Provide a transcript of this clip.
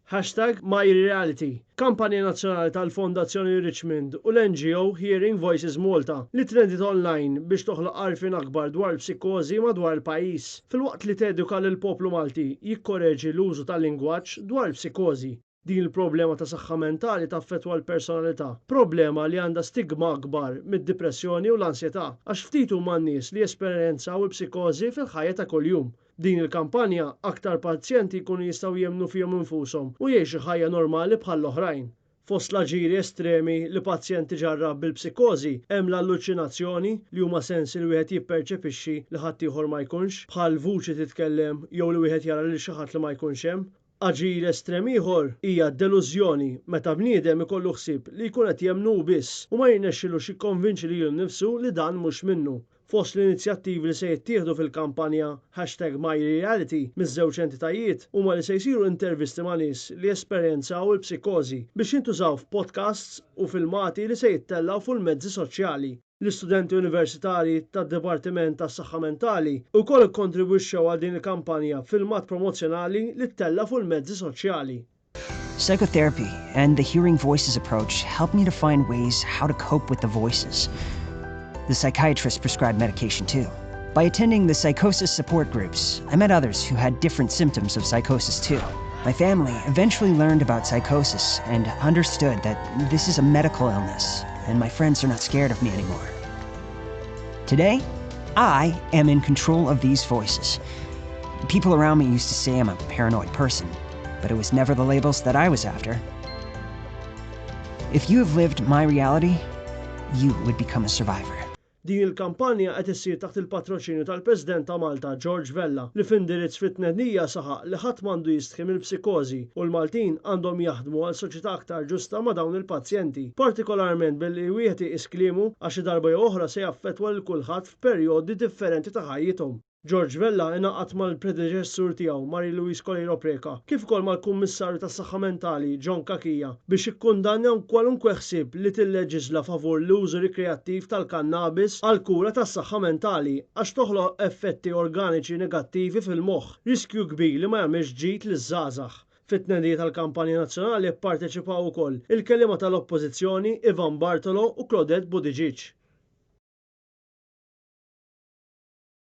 #MyReality, kampanja nazzjonali tal-Fondazzjoni Richmond u l-NGO Hearing Voices Malta li trendit online biex toħloq għarfien akbar dwar psikożi madwar il-pajjiż, filwaqt li teduka lill poplu Malti jikkoreġi l-użu tal-lingwaġġ dwar psikożi. Din il-problema ta' saħħa mentali taffettwa l-personalità, problema li għandha stigma akbar mid-depressjoni u l-ansjetà, għax ftit huma n-nies li jesperjenzaw il-psikożi fil-ħajja ta' kuljum. Din il-kampanja aktar pazjenti jkunu jistgħu jemmnu fihom infushom u jgħixu ħajja normali bħall-oħrajn. Fost l-aġiri estremi li pazjenti ġarrab bil-psikożi hemm l-alluċinazzjoni li huma sensi li wieħed jipperċepixxi li ħadd ieħor ma jkunx, bħal vuċi titkellem jew li wieħed jara lil xi ħadd li ma jkunx hemm. Aġir estrem ieħor hija delużjoni meta bniedem ikollu ħsieb li jkun qed jemnu biss u ma jirnexxilux jikkonvinċi lilu nnifsu li dan mhux minnu. Fost l-inizjattivi li se jittieħdu fil-kampanja #MyReality miż-żewġ entitajiet huma li se jsiru intervisti ma' nies li esperjenzaw il-psikożi biex jintużaw f'podcasts u filmati li se jittellaw fuq il-mezzi soċjali. L-istudenti universitarji tad-Dipartiment tas-Saħħa Mentali wkoll ikkontribwixxew għal din il-kampanja filmat promozzjonali li ttella fuq il-mezzi soċjali. Psychotherapy and the Hearing Voices approach helped me to find ways how to cope with the voices. The psychiatrist prescribed medication too. By attending the psychosis support groups, I met others who had different symptoms of psychosis too. My family eventually learned about psychosis and understood that this is a medical illness, and my friends are not scared of me anymore. Today, I am in control of these voices. People around me used to say I'm a paranoid person, but it was never the labels that I was after. If you have lived my reality, you would become a survivor. Din il-kampanja qed issir taħt il-patroċinju tal-President ta' Malta George Vella li f'indirizz fit-tnednija saħaq li ħadd m'għandu jistħi mill-psikożi u l-Maltin għandhom jaħdmu għal soċjetà aktar ġusta ma' dawn il-pazjenti, partikolarment billi wieħed iqis kliemu għax darba jew oħra se jaffettwa lil kulħadd f'perjodi differenti ta' ħajjithom. George Vella ingħaqad mal-predeċessur tiegħu Marie-Louise Colero Preca kif ukoll mal-Kummissarju tas-Saħħa Mentali John Kakija biex ikkundanna kwalunkwe ħsieb li tilleġisla favur l-użu rikreattiv tal-kannabis għal kura tas-saħħa mentali għax toħloq effetti organiċi negattivi fil-moħħ, riskju kbir li ma jagħmilx ġid liż-żgħażagħ. Fit-tnedija tal-kampanja nazzjonali pparteċipaw ukoll il-kelliema tal-Oppożizzjoni Ivan Bartolo u Claudette Buttigieg.